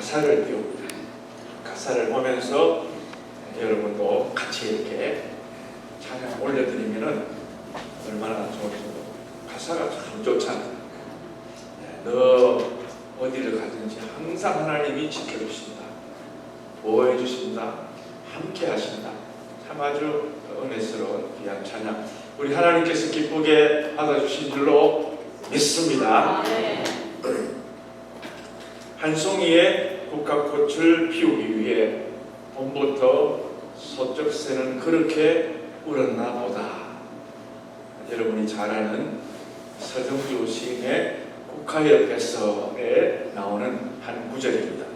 가사를 띄웁니다. 가사를 보면서 여러분도 같이 이렇게 찬양 올려드리면은 얼마나 좋을지도. 가사가 참 좋잖아요. 너 어디를 가든지 항상 하나님이 지켜주신다, 보호해 주신다, 함께 하신다. 참 아주 은혜스러운 귀한 찬양, 우리 하나님께서 기쁘게 받아주신 줄로 믿습니다. 한 송이의 국화꽃을 피우기 위해 봄부터 서쪽 새는 그렇게 울었나 보다. 여러분이 잘 아는 서정주 시인의 국화의 뱃설에 나오는 한 구절입니다.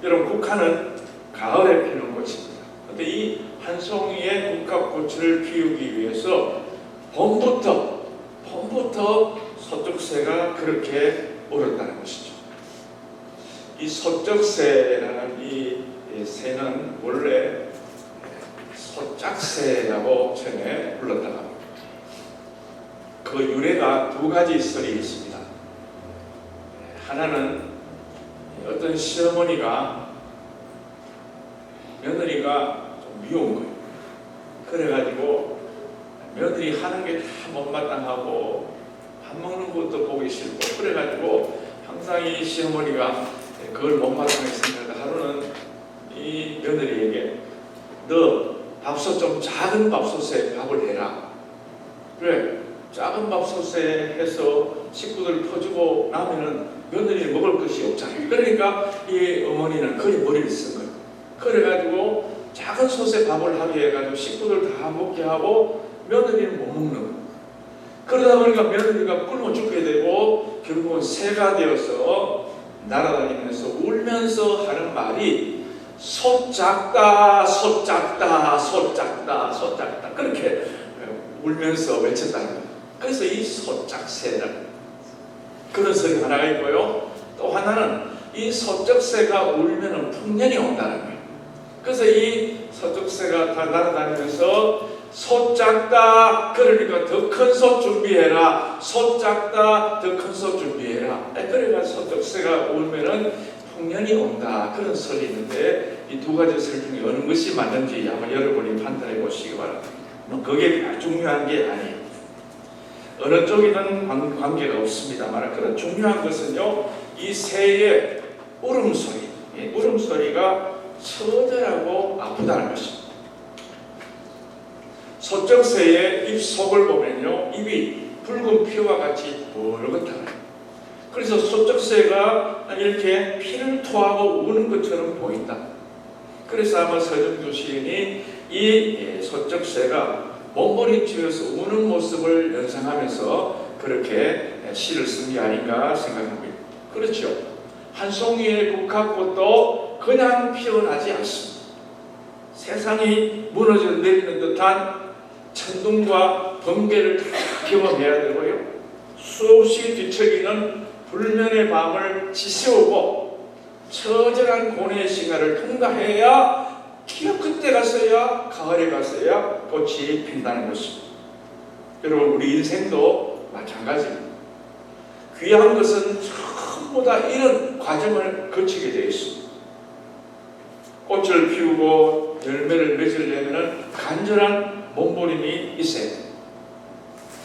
여러분, 국화는 가을에 피는 꽃입니다. 그런데 이 한 송이의 국화꽃을 피우기 위해서 봄부터 서쪽 새가 그렇게 울었다는 것이죠. 이 서쪽 새라는 이 새는 원래 서짝새라고 전에 불렀다고 합니다. 그 유래가 두 가지 설이 있습니다. 하나는 어떤 시어머니가 며느리가 좀 미운 거예요. 그래가지고 며느리 하는 게 다 못마땅하고 밥 먹는 것도 보기 싫고, 그래가지고 항상 이 시어머니가 그걸 못마땅하게 생각하다 하루는 이 며느리에게 너 밥솥 좀 작은 밥솥에 밥을 해라. 그래, 작은 밥솥에 해서 식구들 퍼주고 나면은 며느리는 먹을 것이 없잖아요. 그러니까 이 어머니는 거의 머리를 쓴 거예요. 그래가지고 작은 솥에 밥을 하게 해가지고 식구들 다 먹게 하고 며느리는 못 먹는 거예요. 그러다 보니까 며느리가 굶어 죽게 되고 결국은 새가 되어서 날아다니면서 울면서 하는 말이 솥 작다, 솥 작다, 솥 작다, 솥 작다, 그렇게 울면서 외쳤다는 거예요. 그래서 이 솥짝새라는 그런 설이 하나가 있고요. 또 하나는 이 서쪽새가 울면은 풍년이 온다는 거예요. 그래서 이 서쪽새가 다 날아다니면서 솥 작다, 그러니까 더 큰 솥 준비해라, 솥 작다, 더 큰 솥 준비해라. 그러니까 서쪽새가 울면은 풍년이 온다, 그런 설이 있는데 이 두 가지 설 중에 어느 것이 맞는지 한번 여러분이 판단해 보시기 바랍니다. 그게 중요한 게 아니에요. 어느 쪽이든 관계가 없습니다만, 그런 중요한 것은요, 이 새의 울음소리, 울음소리가 처절하고 아프다는 것입니다. 서쪽 새의 입속을 보면요, 입이 붉은 피와 같이 붉었다는 거예요. 그래서 서쪽 새가 이렇게 피를 토하고 우는 것처럼 보인다. 그래서 아마 서정주 시인이 이 서쪽 새가 몸부림치면서 우는 모습을 연상하면서 그렇게 시를 쓴 게 아닌가 생각합니다. 그렇죠. 한 송이의 국화꽃도 그냥 피어나지 않습니다. 세상이 무너져 내리는 듯한 천둥과 번개를 다 경험해야 되고요. 수없이 뒤척이는 불면의 밤을 지새우고 처절한 고뇌의 시간을 통과해야 기어 그때 갔어야, 가을에 갔어야 꽃이 핀다는 것입니다. 여러분, 우리 인생도 마찬가지입니다. 귀한 것은 전부 다 이런 과정을 거치게 되어 있습니다. 꽃을 피우고 열매를 맺으려면 간절한 몸부림이 있어야 됩니다.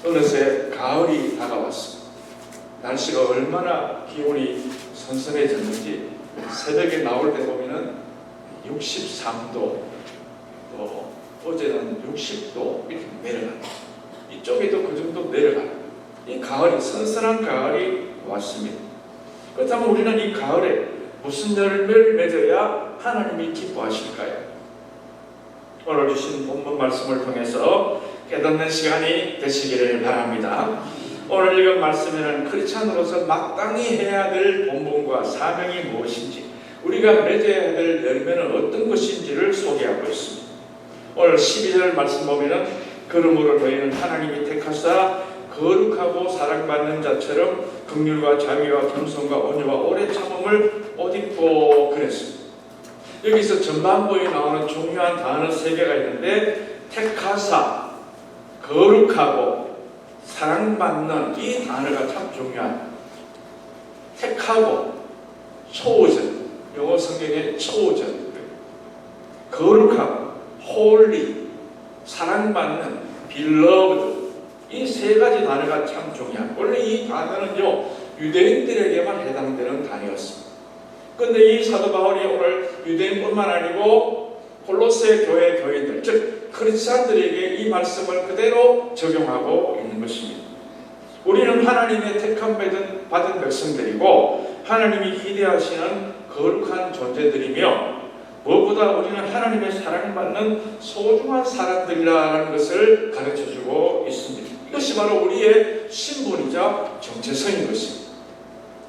어느새 가을이 다가왔습니다. 날씨가 얼마나 기온이 선선해졌는지 새벽에 나올 때 보면은 63도, 또 어제는 60도 이렇게 내려갑니다. 이쪽에도 그 정도 내려갑니다. 이 가을이, 선선한 가을이 왔습니다. 그렇다면 우리는 이 가을에 무슨 열매를 맺어야 하나님이 기뻐하실까요? 오늘 주신 본문 말씀을 통해서 깨닫는 시간이 되시기를 바랍니다. 오늘 읽은 말씀에는 크리스찬으로서 마땅히 해야 될 본분과 사명이 무엇인지, 우리가 맺어야 될 열매는 어떤 것인지를 소개하고 있습니다. 오늘 12절 말씀 보면은 그러므로 너희는 하나님이 택하사 거룩하고 사랑받는 자처럼 긍휼과 자비와 겸손과 온유와 오래 참음을 옷 입고 그랬습니다. 여기서 전반부에 나오는 중요한 단어 3개가 있는데, 택하사, 거룩하고 사랑받는 이 단어가 참 중요합니다. 택하고 초전, 영어 성경의 초전, 거룩하고 홀리, 사랑받는, beloved, 이 세 가지 단어가 참 중요한. 원래 이 단어는요 유대인들에게만 해당되는 단어였습니다. 그런데 이 사도 바울이 오늘 유대인뿐만 아니고 골로새 교회 교인들, 즉 크리스찬들에게 이 말씀을 그대로 적용하고 있는 것입니다. 우리는 하나님의 택함 받은 백성들이고 하나님이 기대하시는 거룩한 존재들이며 무엇보다 우리는 하나님의 사랑받는 소중한 사람들이라는 것을 가르쳐주고 있습니다. 이것이 바로 우리의 신분이자 정체성인 것입니다.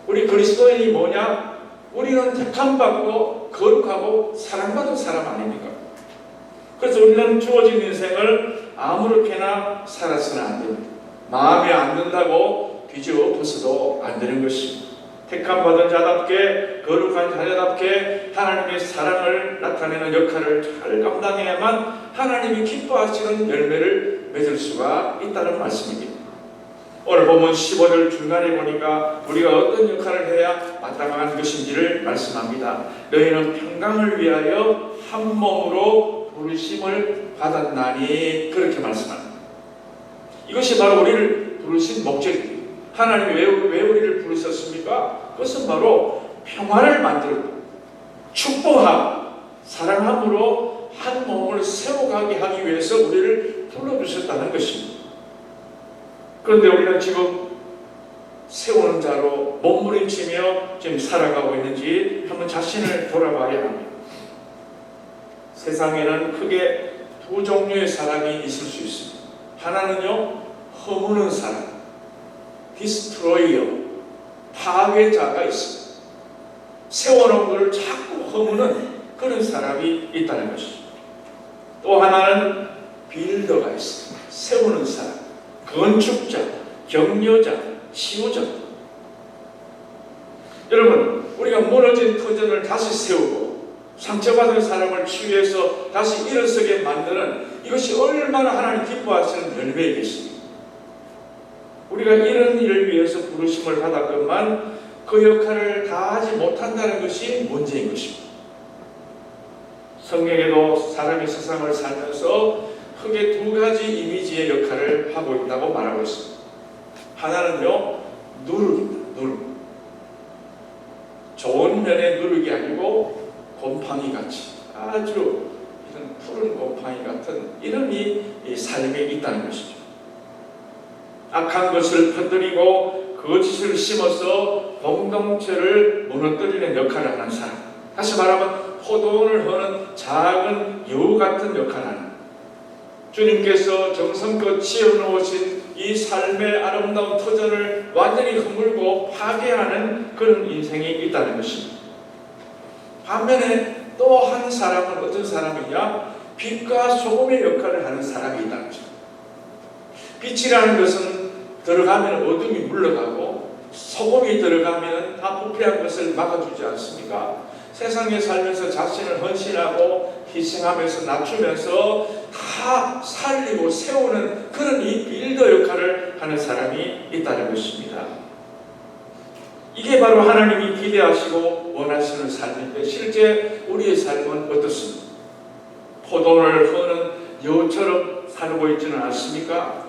우리 그리스도인이 뭐냐? 우리는 택함받고 거룩하고 사랑받은 사람 아닙니까? 그래서 우리는 주어진 인생을 아무렇게나 살아서는 안 됩니다. 마음에 안 든다고 뒤집어 엎어서도 안 되는 것입니다. 택함받은 자답게 거룩한 자녀답게 하나님의 사랑을 나타내는 역할을 잘 감당해야만 하나님이 기뻐하시는 열매를 맺을 수가 있다는 말씀입니다. 오늘 본문 15절 중간에 보니까 우리가 어떤 역할을 해야 마땅한 것인지를 말씀합니다. 너희는 평강을 위하여 한 몸으로 부르심을 받았나니, 그렇게 말씀합니다. 이것이 바로 우리를 부르신 목적입니다. 하나님이 왜 우리를 부르셨습니까? 그것은 바로 평화를 만들고 축복하고 사랑함으로 한 몸을 세워가게 하기 위해서 우리를 불러주셨다는 것입니다. 그런데 우리는 지금 세우는 자로 몸부림치며 지금 살아가고 있는지 한번 자신을 돌아봐야 합니다. 세상에는 크게 두 종류의 사람이 있을 수 있습니다. 하나는요, 허무는 사람, 디스트로이어, 파괴자가 있습니다. 세워놓은 것을 자꾸 허무는 그런 사람이 있다는 것이죠. 또 하나는 빌더가 있습니다. 세우는 사람, 건축자, 격려자, 치유자. 여러분, 우리가 무너진 터전을 다시 세우고 상처받은 사람을 치유해서 다시 일어서게 만드는 이것이 얼마나 하나님 기뻐하시는 열매의 것입니다. 우리가 이런 일을 위해서 부르심을 받았건만 그 역할을 다하지 못한다는 것이 문제인 것입니다. 성경에도 사람이 세상을 살면서 크게 두 가지 이미지의 역할을 하고 있다고 말하고 있습니다. 하나는요, 누룩입니다. 누룩. 좋은 면의 누룩이 아니고 곰팡이 같이 아주 이런 푸른 곰팡이 같은 이런 이 삶에 있다는 것이죠. 악한 것을 퍼뜨리고 거짓을 심어서 공동체를 무너뜨리는 역할을 하는 사람. 다시 말하면 포도원을 허는 작은 여우 같은 역할을 하는, 주님께서 정성껏 지어놓으신 이 삶의 아름다운 터전을 완전히 허물고 파괴하는 그런 인생이 있다는 것입니다. 반면에 또 한 사람은 어떤 사람이냐? 빛과 소금의 역할을 하는 사람이 있다는 것입니다. 빛이라는 것은 들어가면 어둠이 물러가고 소금이 들어가면 다 부패한 것을 막아주지 않습니까? 세상에 살면서 자신을 헌신하고 희생하면서 낮추면서 다 살리고 세우는 그런 이 빌더 역할을 하는 사람이 있다는 것입니다. 이게 바로 하나님이 기대하시고 원하시는 삶인데 실제 우리의 삶은 어떻습니까? 포도를 허는 여우처럼 살고 있지는 않습니까?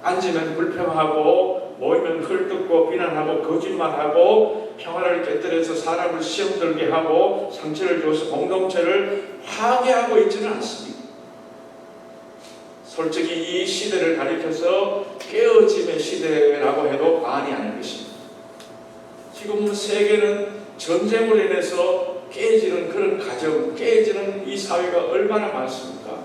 앉으면 불평하고 모이면 헐뜯고 비난하고 거짓말하고 평화를 깨뜨려서 사람을 시험 들게 하고 상처를 줘서 공동체를 파괴하고 있지는 않습니다. 솔직히 이 시대를 가리켜서 깨어짐의 시대라고 해도 과언이 아닌 것입니다. 지금 세계는 전쟁으로 인해서 깨지는 그런 가정, 깨지는 이 사회가 얼마나 많습니까?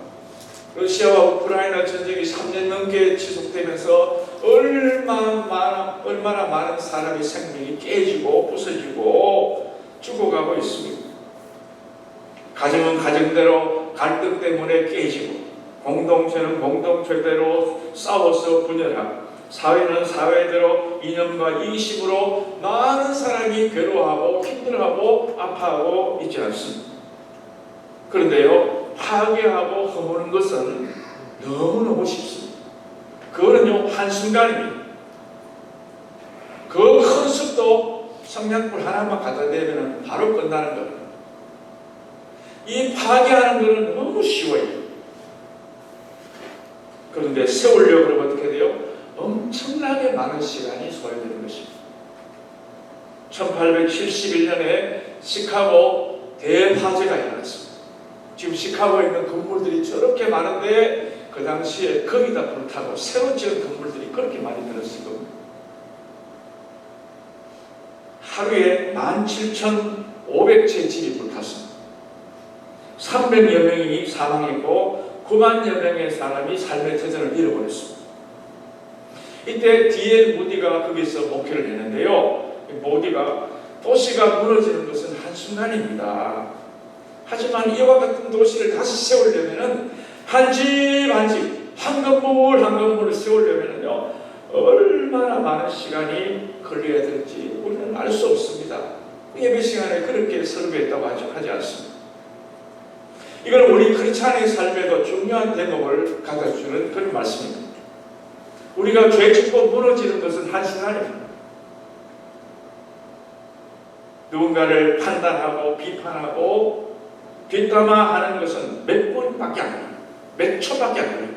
러시아와 우크라이나 전쟁이 3년 넘게 지속되면서 얼마나 많은 사람의 생명이 깨지고 부서지고 죽어가고 있습니다. 가정은 가정대로 갈등 때문에 깨지고, 공동체는 공동체대로 싸워서 분열하고, 사회는 사회대로 이념과 이익심으로 많은 사람이 괴로워하고 힘들어하고 아파하고 있지 않습니다. 그런데요, 파괴하고 허무는 것은 너무너무 쉽습니다. 그거는요, 한순간입니다. 그 큰 숲도 성냥불 하나만 갖다 대면 바로 끝나는 거예요. 이 파괴하는 거는 너무 쉬워요. 그런데 세우려고 그러면 어떻게 돼요? 엄청나게 많은 시간이 소요되는 것입니다. 1871년에 시카고 대화재가 일어났습니다. 지금 시카고에 있는 건물들이 저렇게 많은데 그 당시에 거기다 불타고 새로 지은 건물들이 그렇게 많이 들었을 겁니다. 하루에 17,500채 집이 불탔습니다. 300여 명이 사망했고 9만여 명의 사람이 삶의 터전을 잃어버렸습니다. 이때 D.L. 무디가 거기서 목회를 했는데요. 모디가 도시가 무너지는 것은 한순간입니다. 하지만 이와 같은 도시를 다시 세우려면 한 집 한 집, 한 건물 한 건물을 세우려면요 얼마나 많은 시간이 걸려야 될지 우리는 알 수 없습니다. 예배 시간에 그렇게 설교했다고 하지 않습니다. 이건 우리 크리스찬의 삶에도 중요한 대목을 가져주는 그런 말씀입니다. 우리가 죄 짓고 무너지는 것은 한순간입니다. 누군가를 판단하고 비판하고 뒷담화하는 것은 몇 분밖에 안 걸려요. 몇 초밖에 안 걸려요.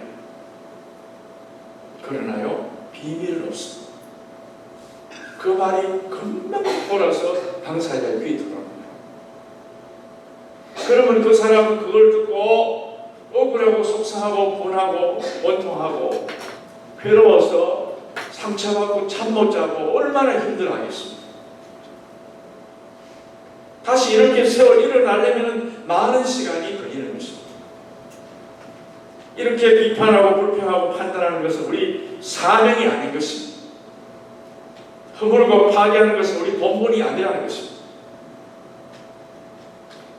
그러나요, 비밀은 없습니다. 그 말이 금방 돌아서 당사자의 귀에 들어옵니다. 그러면 그 사람은 그걸 듣고 억울하고 속상하고 분하고 원통하고 괴로워서 상처받고 잠 못 자고 얼마나 힘들어하겠습니까? 다시 이렇게 일어나려면 많은 시간이 걸리는 것입니다. 이렇게 비판하고 불평하고 판단하는 것은 우리 사명이 아닌 것입니다. 허물고 파괴하는 것은 우리 본분이 아니라는 것입니다.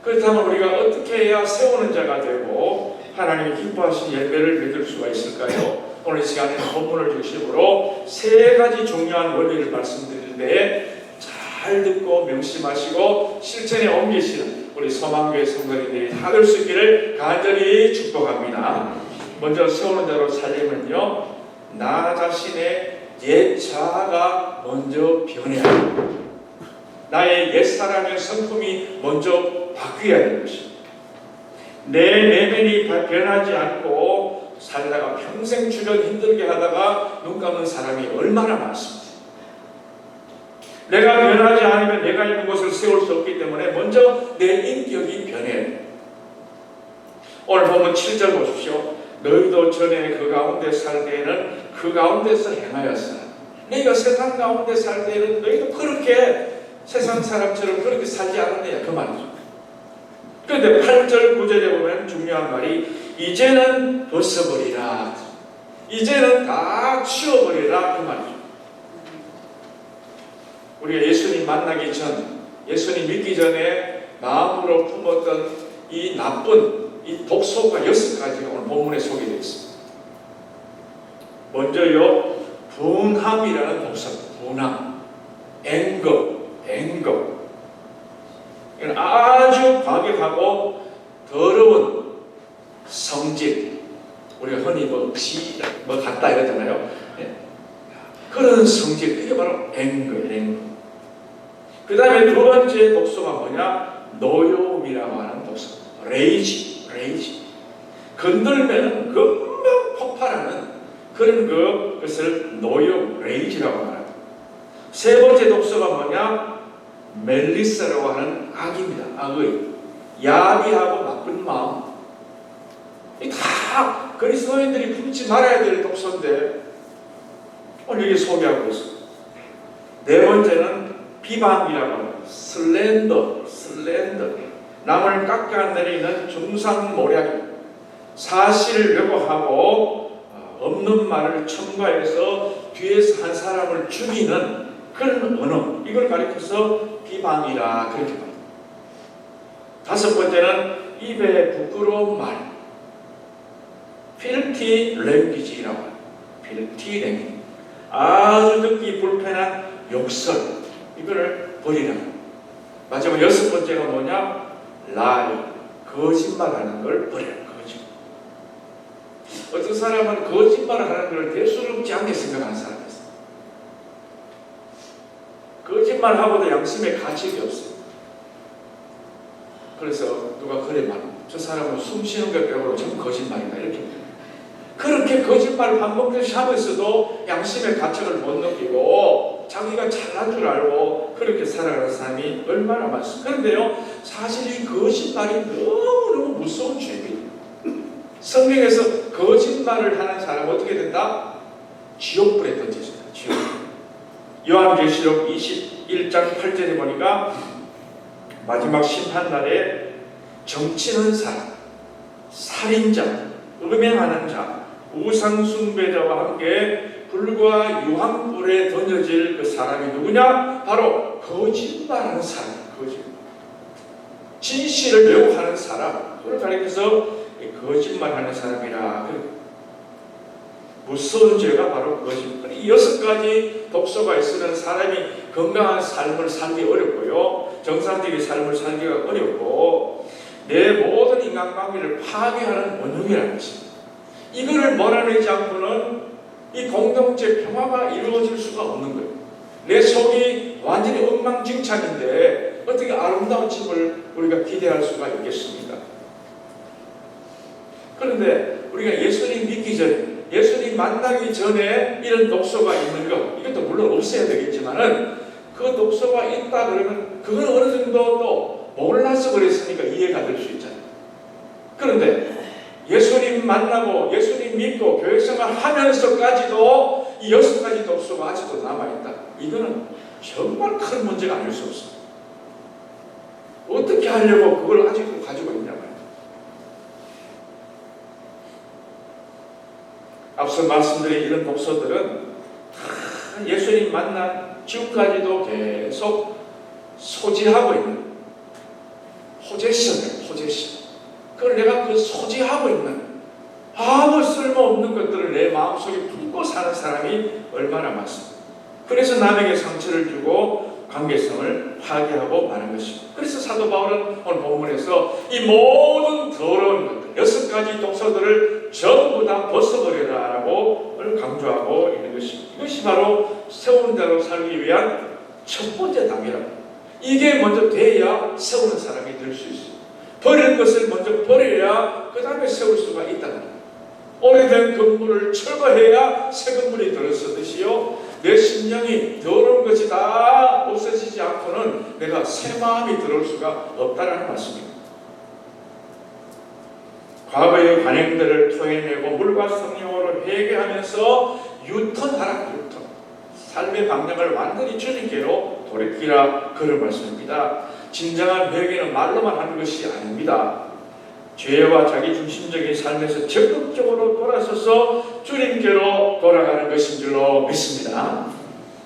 그렇다면 우리가 어떻게 해야 세우는 자가 되고 하나님이 기뻐하신 열매를 맺을 수가 있을까요? 오늘 시간에 본문을 중심으로 세 가지 중요한 원리를 말씀드리는데 잘 듣고 명심하시고 실천에 옮기시는 우리 서망교회 성도님들이 다 될 수 있기를 간절히 축복합니다. 먼저 세우는 자로 살려면요, 나 자신의 옛 자아가 먼저 변해야 합니다. 나의 옛사람의 성품이 먼저 바뀌어야 되는 것입니다. 내 내면이 변하지 않고 살다가 평생 주변 힘들게 하다가 눈 감는 사람이 얼마나 많습니다. 내가 변하지 않으면 내가 있는 곳을 세울 수 없기 때문에 먼저 내 인격이 변해야 돼요. 오늘 보면 7절 보십시오. 너희도 전에 그 가운데 살 때에는 그 가운데서 행하였으나 너희가 세상 가운데 살 때에는 너희도 그렇게 세상 사람처럼 그렇게 살지 않았느냐 그 말이죠. 그런데 8절 9절에 보면 중요한 말이 이제는 벗어버리라, 이제는 다 치워버리라 그 말이죠. 우리가 예수님 만나기 전, 예수님 믿기 전에 마음으로 품었던 이 나쁜 이 독소가 6가지가 오늘 본문에 소개되어 있습니다. 먼저요, 분함이라는 독소입니다. 분함, 앵거. 이건 아주 과격하고 더러운 성질. 우리가 흔히 뭐 같다 이러잖아요. 네. 그런 성질, 이게 바로 앵거. 그 다음에 두 번째 독소가 뭐냐? 노여움이라고 하는 독소. 레이지. 건들면 금방 폭발하는 그런 것을 노여움, 레이지라고 합니다. 세 번째 독소가 뭐냐? 멜리스라고 하는 악입니다. 악의. 야비하고 나쁜 마음. 이 다 그리스도인들이 품지 말아야 될 독소인데 오늘 여기 소개하고 있습니다. 네 번째는 비방이라고 합니다. 슬렌더. 남을 깎아내리는 중상모략. 사실을 왜곡하고 없는 말을 첨가해서 뒤에서 한 사람을 죽이는 그런 언어. 이걸 가리켜서 비방이라 그렇게 말합니다. 다섯 번째는 입에 부끄러운 말. filthy language라고 합니다. filthy language. 아주 듣기 불편한 욕설. 이거를 버리라. 마지막 여섯 번째가 뭐냐? lie. 거짓말하는 걸 버려라. 거짓말. 어떤 사람은 거짓말을 하는 걸 대수롭지 않게 생각하는 사람이 있어요. 거짓말 거짓말하고도 양심의 가책이 없어요. 그래서 누가 그래 말합니다. 저 사람은 숨 쉬는 것 빼고는 전부 거짓말이다 이렇게 말해요. 그렇게 거짓말을 반복해서 하고 있어도 양심의 가책을 못 느끼고 자기가 잘난 줄 알고 그렇게 살아가는 사람이 얼마나 많습니까? 그런데요, 사실 이 거짓말이 너무너무 무서운 죄입니다. 성경에서 거짓말을 하는 사람은 어떻게 된다? 지옥불에 던져진다. 지옥. 요한계시록 21장 8절에 보니까 마지막 심판날에 정치는 사람, 살인자, 음행하는 자, 우상숭배자와 함께 불과 유황불에 던져질 그 사람이 누구냐? 바로 거짓말하는 사람, 거짓말. 진실을 왜곡하는 사람, 그걸 가리켜서 거짓말하는 사람이라. 무서운 죄가 바로 거짓말. 이 6가지 독소가 있으면 사람이 건강한 삶을 살기 어렵고요, 정상적인 삶을 살기가 어렵고 내 모든 인간관계를 파괴하는 원흉이라는 것입니다. 이거를 몰아내지 않고는 이 공동체 평화가 이루어질 수가 없는 거예요. 내 속이 완전히 엉망진창인데 어떻게 아름다운 집을 우리가 기대할 수가 있겠습니까? 그런데 우리가 예수님 믿기 전에, 예수님 만나기 전에 이런 독소가 있는 것, 이것도 물론 없어야 되겠지만은 그 독소가 있다 그러면 그건 어느 정도 또 몰라서 그랬으니까 이해가 될 수 있잖아요. 그런데 예수님 만나고 예수님 믿고 교회생활 하면서까지도 이 6가지 독소가 아직도 남아있다. 이거는 정말 큰 문제가 아닐 수 없습니다. 어떻게 하려고 그걸 아직도 가지고 있냐 말이에요. 앞서 말씀드린 이런 독소들은 예수님 만난 지금까지도 계속 소지하고 있는 포제션이에요. 포제션. 그걸 내가 그 소지하고 있는 아무 쓸모없는 것들을 내 마음속에 품고 사는 사람이 얼마나 많습니다. 그래서 남에게 상처를 주고 관계성을 파괴하고 마는 것입니다. 그래서 사도 바울은 오늘 본문에서 이 모든 더러운 것들, 6가지 독소들을 전부 다 벗어버려라 라고 강조하고 있는 것입니다. 이것이 바로 세우는 대로 살기 위한 첫 번째 단계랍니다. 이게 먼저 돼야 세우는 사람이 될 수 있습니다. 버릴 것을 먼저 버려야 그 다음에 세울 수가 있다는 겁니다. 오래된 건물을 철거해야 새 건물이 들어서듯이요, 내 심령이 더러운 것이 다 없어지지 않고는 내가 새 마음이 들어올 수가 없다는 말씀입니다. 과거의 관행들을 토해내고 물과 성령으로 회개하면서 유턴하라. 유턴. 삶의 방향을 완전히 주님께로 돌이키라. 그런 말씀입니다. 진정한 회개는 말로만 하는 것이 아닙니다. 죄와 자기 중심적인 삶에서 적극적으로 돌아서서 주님께로 돌아가는 것인 줄로 믿습니다.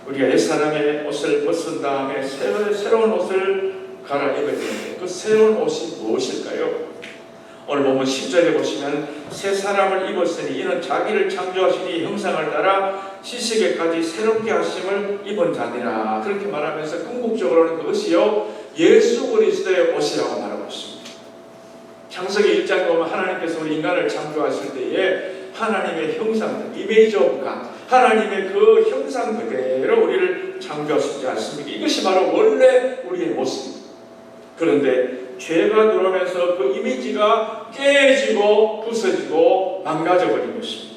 우리가 옛사람의 옷을 벗은 다음에 새로운 옷을 갈아입어야 되는데 그 새로운 옷이 무엇일까요? 오늘 보면 10절에 보시면 새 사람을 입었으니 이는 자기를 창조하시니 형상을 따라 지식에까지 새롭게 하심을 입은 자니라. 그렇게 말하면서 궁극적으로는 그것이요, 예수 그리스도의 옷이라고 말하고 있습니다. 창세기 1장에 보면 하나님께서 우리 인간을 창조하실 때에 하나님의 형상, 이미지 오브 갓, 하나님의 그 형상 그대로 우리를 창조하시지 않습니까? 이것이 바로 원래 우리의 모습입니다. 그런데 죄가 들어오면서 그 이미지가 깨지고 부서지고 망가져버린 것입니다.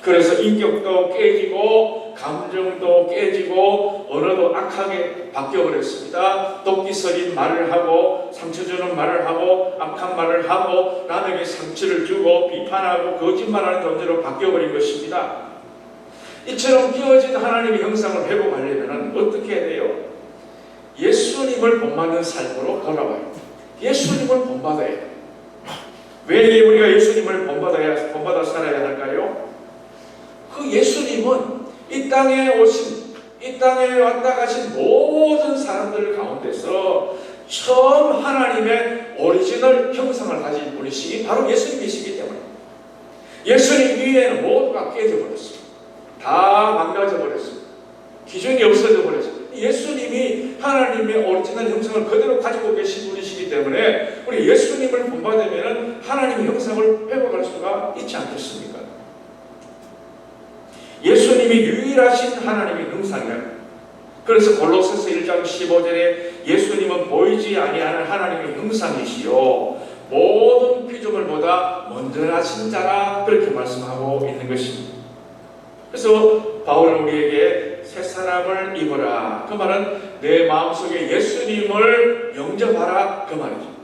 그래서 인격도 깨지고 감정도 깨지고 언어도 악하게 바뀌어버렸습니다. 독기서린 말을 하고 상처주는 말을 하고 악한 말을 하고 남에게 상처를 주고 비판하고 거짓말하는 존재로 바뀌어버린 것입니다. 이처럼 끼어진 하나님의 형상을 회복하려면 어떻게 해야 돼요? 예수님을 본받는 삶으로 돌아와요. 예수님을 본받아야 해요. 왜 우리가 예수님을 본받아 살아야 할까요? 그 예수님은 이 땅에 오신, 이 땅에 왔다 가신 모든 사람들 가운데서 처음 하나님의 오리지널 형상을 가진 분이시기 바로 예수님이시기 때문에 예수님 위에는 모두가 깨져버렸습니다. 다 망가져버렸습니다. 기준이 없어져 버렸습니다. 예수님이 하나님의 오리지널 형상을 그대로 가지고 계신 분이시기 때문에 우리 예수님을 본받으면 하나님의 형상을 회복할 수가 있지 않겠습니까? 예수님이 유일하신 하나님의 형상이라. 그래서 골로새서 1장 15절에 예수님은 보이지 아니하는 하나님의 형상이시요 모든 피조물보다 먼저 나신 자라 그렇게 말씀하고 있는 것입니다. 그래서 바울은 우리에게 새 사람을 입어라. 그 말은 내 마음속에 예수님을 영접하라 그 말이죠.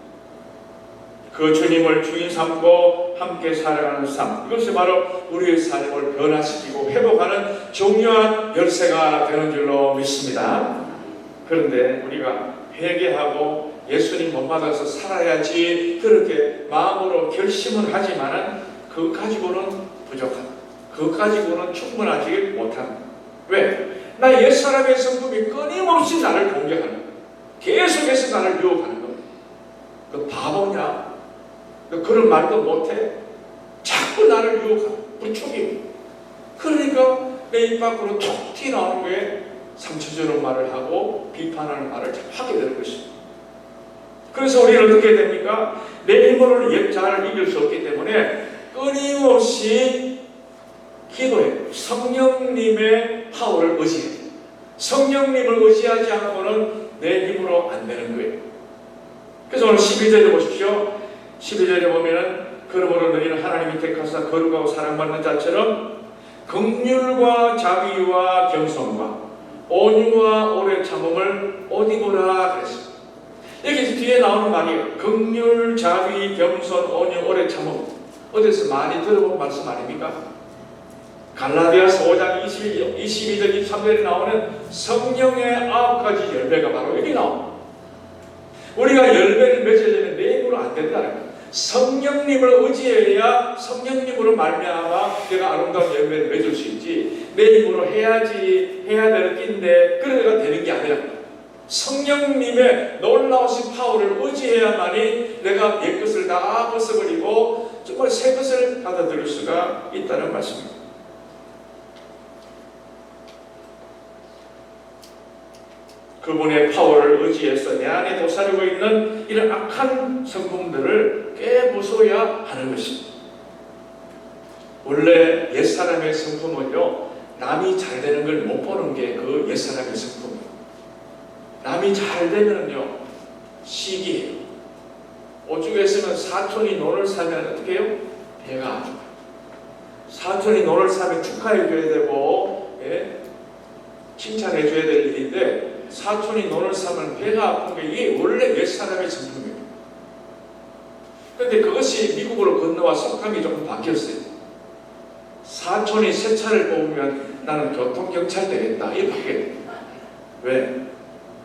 그 주님을 주인 삼고 함께 살아가는 삶, 이것이 바로 우리의 삶을 변화시키고 회복하는 중요한 열쇠가 되는 줄로 믿습니다. 그런데 우리가 회개하고 예수님 본받아서 살아야지 그렇게 마음으로 결심을 하지만은 그것 가지고는 부족합니다. 그것 가지고는 충분하지 못합니다. 왜? 나 옛사람의 성품이 끊임없이 나를 공격하는 거야. 계속해서 나를 유혹하는 거야. 그 바보냐? 너 그런 말도 못해? 자꾸 나를 유혹하는 부추기고. 그러니까 내 입 밖으로 툭 튀어나오는 거에 상처 주는 말을 하고 비판하는 말을 하게 되는 것입니다. 그래서 우리는 어떻게 됩니까? 내 힘으로는 잘 이길 수 없기 때문에 끊임없이 기도해. 성령님의 파워를 의지해. 성령님을 의지하지 않고는 내 힘으로 안 되는 거예요. 그래서 오늘 12절에 보십시오. 12절에 보면은 그러므로 너희는 하나님이 택하사 거룩하고 사랑받는 자처럼 긍휼과 자비와 겸손과 온유와 오래 참음을 옷 입으라 그랬습니다. 여기 뒤에 나오는 말이 긍휼, 자비, 겸손, 온유, 오래 참음. 어디서 많이 들어본 말씀 아닙니까? 갈라디아서 5장 22절, 23절에 나오는 성령의 9가지 열매가 바로 여기 나옵니다. 우리가 열매를 맺으려면 내 힘으로 안 된다는 거예요. 성령님을 의지해야 성령님으로 말미암아 내가 아름다운 열매를 맺을 수 있지, 내 힘으로 해야지 해야 될 낀데 그래가 되는 게 아니라 성령님의 놀라우신 파워를 의지해야만이 내가 옛 것을 다 벗어버리고 정말 새 것을 받아들일 수가 있다는 말씀입니다. 그분의 파워를 의지해서 내 안에 도사리고 있는 이런 악한 성품들을 깨부숴야 하는 것입니다. 원래 옛사람의 성품은요, 남이 잘 되는 걸 못 보는 게 그 옛사람의 성품이에요. 남이 잘 되면요, 시기해요. 오죽 했으면 사촌이 논을 사면 어떻게 해요? 배가 아파요. 사촌이 논을 사면 축하해줘야 되고, 예? 칭찬해줘야 될 일인데, 사촌이 논을 사면 배가 아픈 게 이게 원래 옛사람의 성품이에요. 그런데 그것이 미국으로 건너와 속담이 조금 바뀌었어요. 사촌이 새 차를 뽑으면 나는 교통경찰 되겠다. 이렇게 바뀌어요. 왜?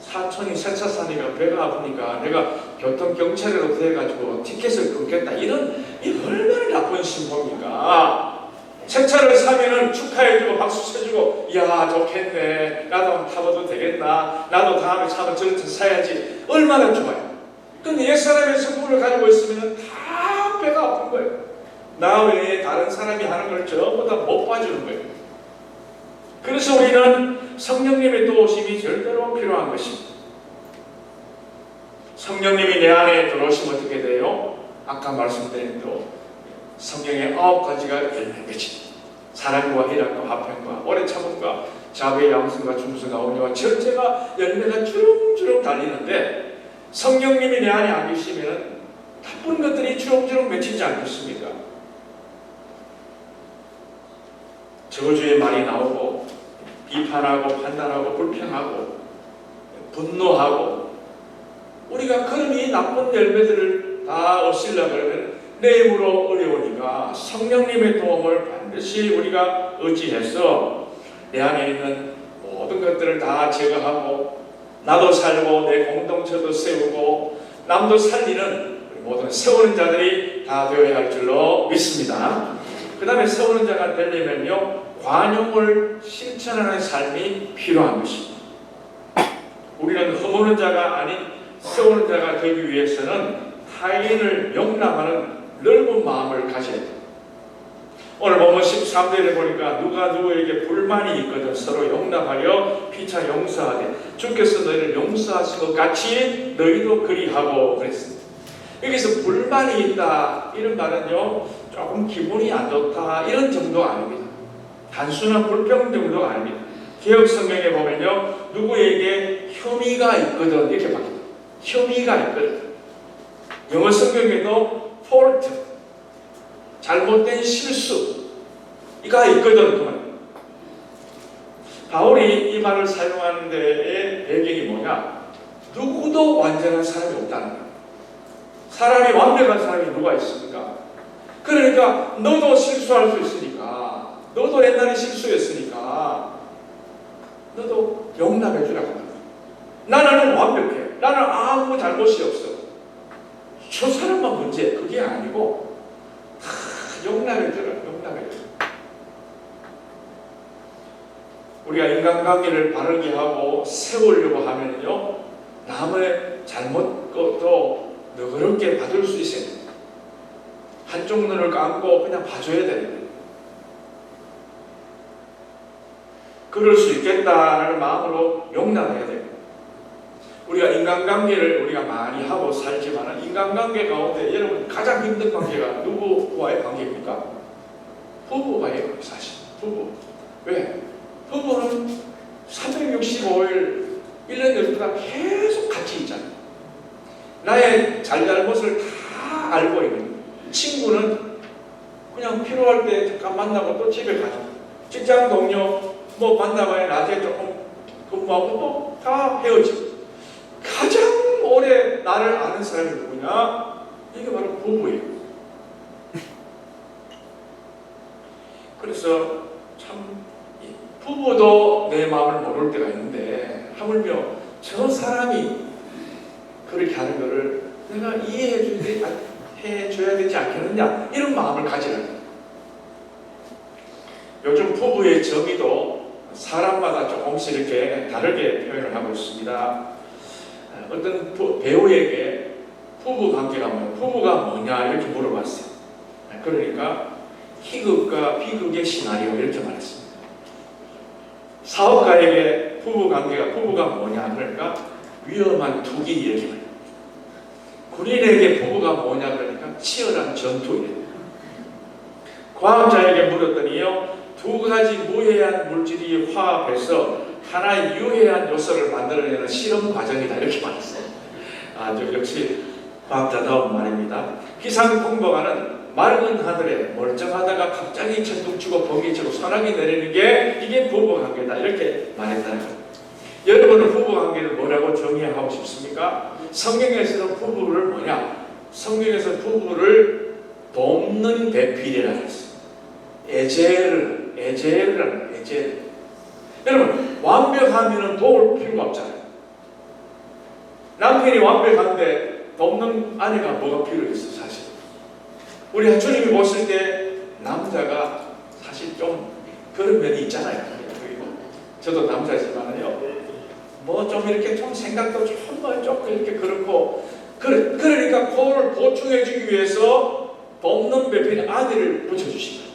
사촌이 새 차 사니까 배가 아프니까 내가 교통경찰이라도 돼가지고 티켓을 끊겠다. 이 얼마나 나쁜 신분입니까? 새 차를 사면은 축하해주고 박수 쳐주고, 이야 좋겠네, 나도 한번 타봐도 되겠나, 나도 다음에 차도 저런 차 사야지, 얼마나 좋아요. 근데 옛사람의 성품을 가지고 있으면 다 배가 아픈 거예요. 나 외에 다른 사람이 하는 걸 전부 다 못 봐주는 거예요. 그래서 우리는 성령님의 도우심이 절대로 필요한 것입니다. 성령님이 내 안에 들어오시면 어떻게 돼요? 아까 말씀드린 대로 성령의 9가지가 열매를 맺힙니다. 사랑과 희락과 화평과 오래 참음과 자비의 양성과 충성과 온유와 절제가 열매가 주렁주렁 달리는데, 성령님이 내 안에 안 계시면 나쁜 것들이 주렁주렁 맺히지 않겠습니까? 저주의 말이 나오고 비판하고 판단하고 불평하고 분노하고, 우리가 그런 이 나쁜 열매들을 다 없애려고 하면 내 힘으로 어려우니까 성령님의 도움을 반드시 우리가 의지해서 내 안에 있는 모든 것들을 다 제거하고 나도 살고 내 공동체도 세우고 남도 살리는 모든 세우는 자들이 다 되어야 할 줄로 믿습니다. 그 다음에 세우는 자가 되려면요, 관용을 실천하는 삶이 필요한 것입니다. 우리는 허무는 자가 아닌 세우는 자가 되기 위해서는 타인을 용납하는 넓은 마음을 가져야 돼요. 오늘 보면 13절에 보니까 누가 누구에게 불만이 있거든 서로 용납하여 피차 용서하되 주께서 너희를 용서하신 것 같이 너희도 그리하고 그랬습니다. 여기서 불만이 있다 이런 말은요, 조금 기분이 안 좋다 이런 정도가 아닙니다. 단순한 불평 정도가 아닙니다. 개혁 성경에 보면요, 누구에게 혐의가 있거든 이렇게 바뀌어요. 혐의가 있거든. 영어 성경에도 fault, 잘못된 실수가 있거든. 그 말. 바울이 이 말을 사용하는 데의 배경이 뭐냐? 누구도 완전한 사람이 없다는 거예요. 사람이 완벽한 사람이 누가 있습니까? 그러니까 너도 실수할 수 있으니까, 너도 옛날에 실수했으니까 너도 용납해 주라고 합니다. 나는 완벽해. 나는 아무 잘못이 없어. 저 사람만 문제. 그게 아니고 용납해 주라. 용납해 주라. 우리가 인간관계를 바르게 하고 세우려고 하면요, 남의 잘못 것도 너그럽게 봐줄 수 있어야 돼요. 한쪽 눈을 감고 그냥 봐줘야 돼요. 그럴 수 있겠다는 마음으로 용납해야 돼요. 우리가 인간관계를 우리가 많이 하고 살지만 인간관계 가운데 여러분 가장 힘든 관계가 누구와의 관계입니까? 부부와의 사실. 부부. 왜? 부부는 365일 1년 12달 계속 같이 있잖아요. 나의 잘잘못을 다 알고 있는. 친구는 그냥 필요할 때 잠깐 만나고 또 집에 가죠. 직장 동료 뭐 만나봐야 낮에 조금 근무하고 또 다 헤어지고. 가장 오래 나를 아는 사람이 누구냐? 이게 바로 부부예요. 그래서 참 부부도 내 마음을 모를 때가 있는데 하물며 저 사람이 그렇게 하는 것을 내가 이해해줘야 되지 않겠느냐 이런 마음을 가지라는 거예요. 요즘 부부의 정의도 사람마다 조금씩 이렇게 다르게 표현을 하고 있습니다. 어떤 배우에게 부부 관계가 뭐냐, 부부가 뭐냐 이렇게 물어봤어요. 그러니까 희극과 비극의 시나리오 이렇게 말했습니다. 사업가에게 부부가 뭐냐 그러니까 위험한 투기 이렇게 말해요. 군인에게 부부가 뭐냐 그러니까 치열한 전투 이래요. 과학자에게 물었더니요, 두 가지 무해한 물질이 화합해서 하나의 유해한 요소를 만들어내는 실험 과정이다 이렇게 말했어요. 역시 과학자다운 말입니다. 기상풍범하는 맑은 하늘에 멀쩡하다가 갑자기 천둥치고 번개치고 소나기 내리는 게 이게 부부관계다 이렇게 말했다는 거예요. 여러분은 부부관계를 뭐라고 정의하고 싶습니까? 성경에서는 부부를 뭐냐? 성경에서 부부를 돕는 배필이라고 했어요. 에제르라는 에제르. 여러분 완벽하면 도울 필요가 없잖아요. 남편이 완벽한데 돕는 아내가 뭐가 필요했어 사실. 우리 주님이 보실 때 남자가 사실 좀 그런 면이 있잖아요. 저도 남자지만요, 뭐 좀 이렇게 좀 생각도 좀 이렇게 그렇고 그러니까 그걸 보충해주기 위해서 돕는 배필 아내를 붙여주신 거예요.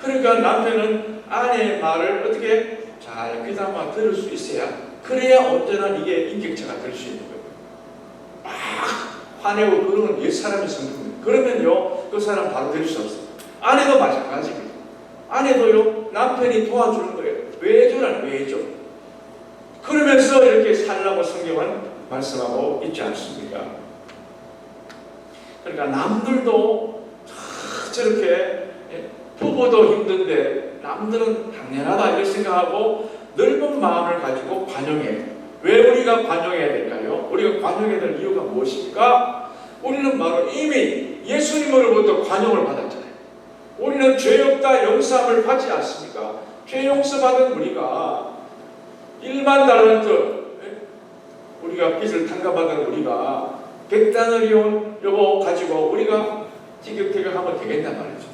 그러니까 남편은 아내의 말을 어떻게 잘 귀담아 들을 수 있어야, 그래야 온전한 이게 인격체가 될 수 있는 거예요. 막 화내고 그러면 옛사람이 성공해요. 그러면요 그 사람 바로 될 수 없어요. 아내도 마찬가지입니다. 아내도요 남편이 도와주는 거예요. 외조란 외조. 그러면서 이렇게 살라고 성경은 말씀하고 있지 않습니까? 그러니까 남들도 저렇게 부부도 힘든데 남들은 당연하다 이렇게 생각하고 넓은 마음을 가지고 관용해요. 왜 우리가 관용해야 될까요? 우리가 관용해야 될 이유가 무엇입니까? 우리는 바로 이미 예수님으로부터 관용을 받았잖아요. 우리는 죄 없다 용서함을 받지 않습니까? 죄 용서받은 우리가 1만 달란트 우리가 빚을 탕감받은 우리가 100다나리온 요거 가지고 우리가 티격태격하면 되겠단 말이죠.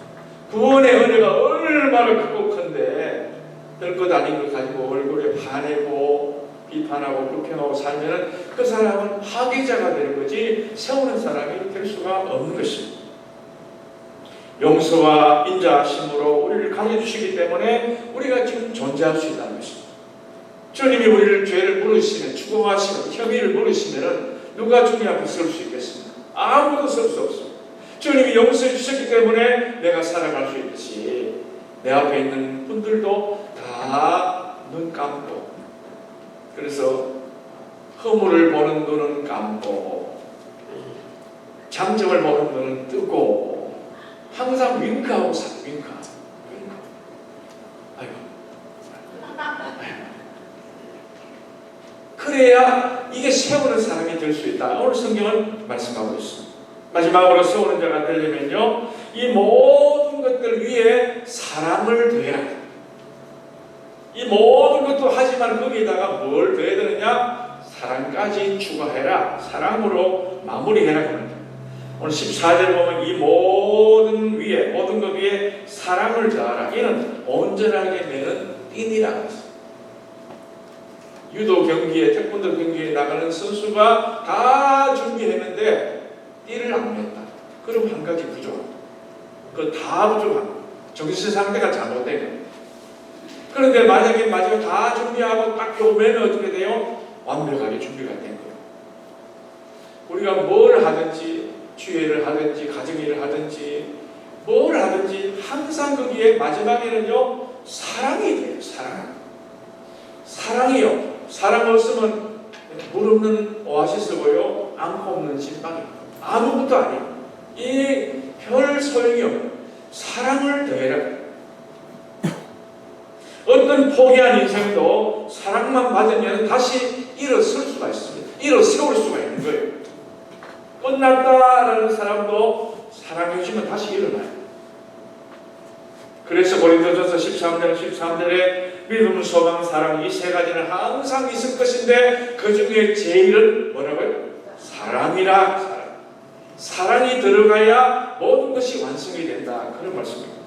구원의 은혜가 얼마나 크고 큰데 별것 아닌 걸 가지고 얼굴에 화내고 비판하고 불평하고 살면은 그 사람은 파괴자가 되는 거지 세우는 사람이 될 수가 없는 것입니다. 용서와 인자하심으로 우리를 강해주시기 때문에 우리가 지금 존재할 수 있다는 것입니다. 주님이 우리를 죄를 물으시면, 추궁하시면, 혐의를 물으시면 누가 주님 앞에 설 수 있겠습니까? 아무도 설 수 없습니다. 주님이 용서해 주셨기 때문에 내가 살아갈 수 있듯이 내 앞에 있는 분들도 다 눈 감고, 그래서 허물을 보는 눈은 감고 장점을 보는 눈은 뜨고 항상 윙크하고 살아. 윙크. 아이고. 그래야 이게 세우는 사람이 될 수 있다. 오늘 성경은 말씀하고 있습니다. 마지막으로 세우는 자가 되려면요, 이 모든 것들 위에 사랑을 더해라. 이 모든 것도 하지만 거기에다가 뭘 더해야 되느냐? 사랑까지 추가해라. 사랑으로 마무리해라. 오늘 14절 보면 이 모든 위에, 모든 것 위에 사랑을 더하라. 이는 온전하게 매는 띠니라고 했습니다. 유도 경기에, 태권도 경기에 나가는 선수가 다 준비했는데 띠를 안 맸다. 그럼 한 가지 부족합니다. 그거 다 부족합니다. 정신 상태가 잘못된 거예요. 그런데 만약에 마지막 다 준비하고 딱 오면 어떻게 돼요? 완벽하게 준비가 된 거예요. 우리가 뭘 하든지, 주회를 하든지, 가정일을 하든지, 뭘 하든지 항상 거기에 마지막에는요, 사랑이 돼요. 사랑이요. 사랑 없으면 물 없는 오아시스고요, 앙코 없는 진방이에요. 아무것도 아니에요. 이 별 소용이 없는 사랑을 더해라. 어떤 포기한 인생도 사랑만 받으면 다시 일어설 수가 있습니다. 일어세울 수가 있는 거예요. 끝났다라는 사람도 사랑해주면 다시 일어나요. 그래서 고린도전서 13절에 믿음, 소망, 사랑 이 세 가지는 항상 있을 것인데 그 중에 제일은 뭐라고요? 사랑이라. 사랑이 들어가야 모든 것이 완성이 된다. 그런 말씀입니다.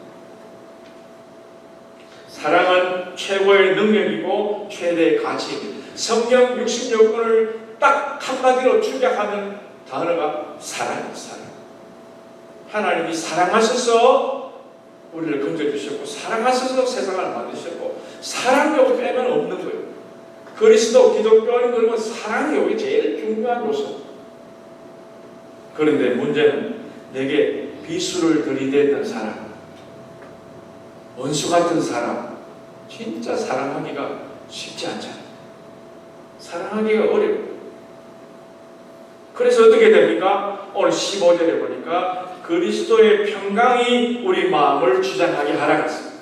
사랑은 최고의 능력이고 최대의 가치입니다. 성경 66권을 딱 한마디로 축약하는 단어가 사랑입니다. 사랑. 하나님이 사랑하셔서 우리를 건져주셨고, 사랑하셔서 세상을 만드셨고, 사랑 요구 빼면 없는 거예요. 그리스도, 기독교인 그러면 사랑이 여기 제일 중요한 요소. 그런데 문제는 내게 비수를 들이대는 사람, 원수 같은 사람, 진짜 사랑하기가 쉽지 않잖아요. 사랑하기가 어려워요. 그래서 어떻게 됩니까? 오늘 15절에 보니까 그리스도의 평강이 우리 마음을 주장하게 하라 했습니다.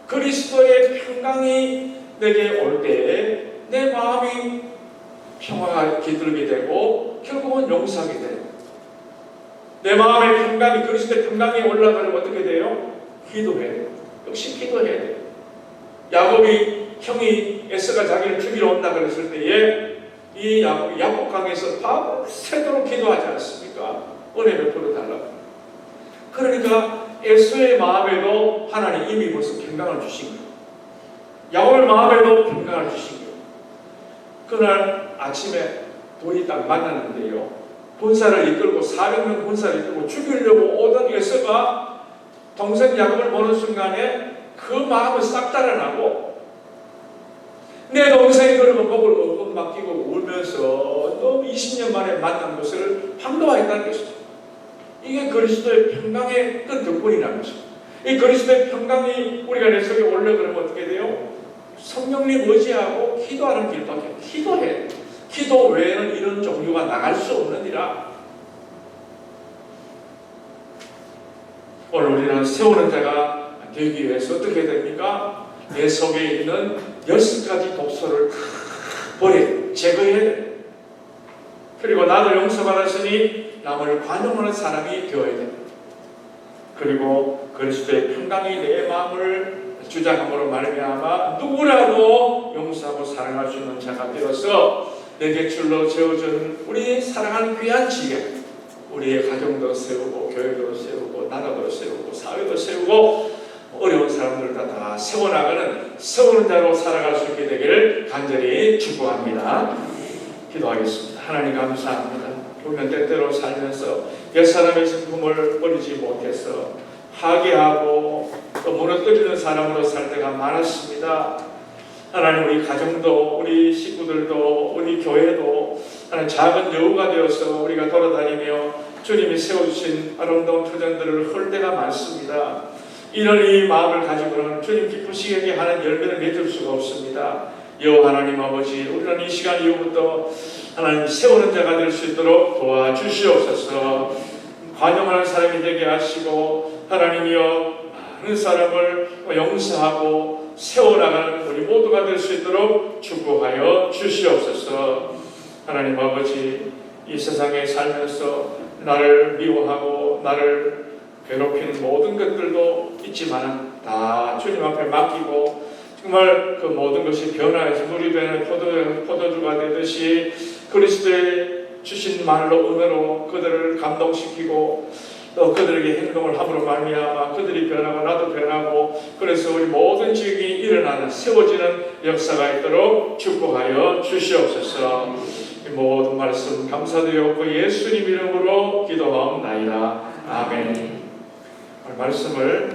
그리스도의 평강이 내게 올 때에 내 마음이 평화가 깃들게 되고 결국은 용서하게 돼요. 내 마음의 평강이, 그리스도의 평강이 올라가려면 어떻게 돼요? 기도해야 돼요. 역시 기도해야 돼요. 야곱이 형이 에서가 자기를 죽이러 온다 그랬을 때에 이 야곱이 야복강에서 밤새도록 기도하지 않습니까? 은혜 베풀어 달라고. 그러니까 에서의 마음에도 하나님 이미 벌써 평강을 주신 거예요. 야곱의 마음에도 평강을 주신 거예요. 그날 아침에 둘이 딱 만났는데요, 군사를 이끌고 400명 군사를 이끌고 죽이려고 오던 에서가 동생 야곱을 보는 순간에 그 마음을 싹 달아나고, 내 동생이 그러면 목을 엉금 맡기고 울면서 또 20년 만에 만난 것을 반가워했다는 것이죠. 이게 그리스도의 평강의 그 덕분이라는 것입니다. 이 그리스도의 평강이 우리가 내 속에 올려 그러면 어떻게 돼요? 성령님 의지하고 기도하는 길밖에, 기도해야 돼요. 기도 외에는 이런 종류가 나갈 수 없느니라. 오늘 우리는 세우는 자가 되기 위해서 어떻게 됩니까? 내 속에 있는 10가지 독소를 버려, 제거해야 돼요. 그리고 나도 용서받았으니 남을 관용하는 사람이 되어야 돼요. 그리고 그리스도의 평강이 내 마음을 주장함으로 말미암아 누구라도 용서하고 사랑할 수 있는 자가 되어서 내 곁줄로 세워준 우리 사랑하는 귀한 지혜, 우리의 가정도 세우고 교회도 세우고 나라도 세우고 사회도 세우고 어려운 사람들을 다 세워나가는 세우는 자로 살아갈 수 있게 되기를 간절히 축복합니다. 기도하겠습니다. 하나님 감사합니다. 우리는 때때로 살면서 옛사람의 성품을 버리지 못해서 하게하고 또 무너뜨리는 사람으로 살 때가 많았습니다. 하나님, 우리 가정도 우리 식구들도 우리 교회도 하나님 작은 여우가 되어서 우리가 돌아다니며 주님이 세워주신 아름다운 표정들을 헐 때가 많습니다. 이런 이 마음을 가지고는 주님 기쁘시게 하는 열매를 맺을 수가 없습니다. 여호와 하나님 아버지, 우리는 이 시간 이후부터 하나님 세우는 자가 될 수 있도록 도와주시옵소서. 관용하는 사람이 되게 하시고 하나님이여 많은 사람을 용서하고 세워나가는 우리 모두가 될 수 있도록 축복하여 주시옵소서. 하나님 아버지, 이 세상에 살면서 나를 미워하고 나를 괴롭히는 모든 것들도 있지만 다 주님 앞에 맡기고 정말 그 모든 것이 변화해서 물이 되는 포도주가 되듯이 그리스도의 주신 말로 은혜로 그들을 감동시키고 또 그들에게 행동을 함으로 말미암아 그들이 변하고 나도 변하고 그래서 우리 모든 지역이 일어나는 세워지는 역사가 있도록 축복하여 주시옵소서. 이 모든 말씀 감사드리고 예수님 이름으로 기도하옵나이다. 아멘. 말씀을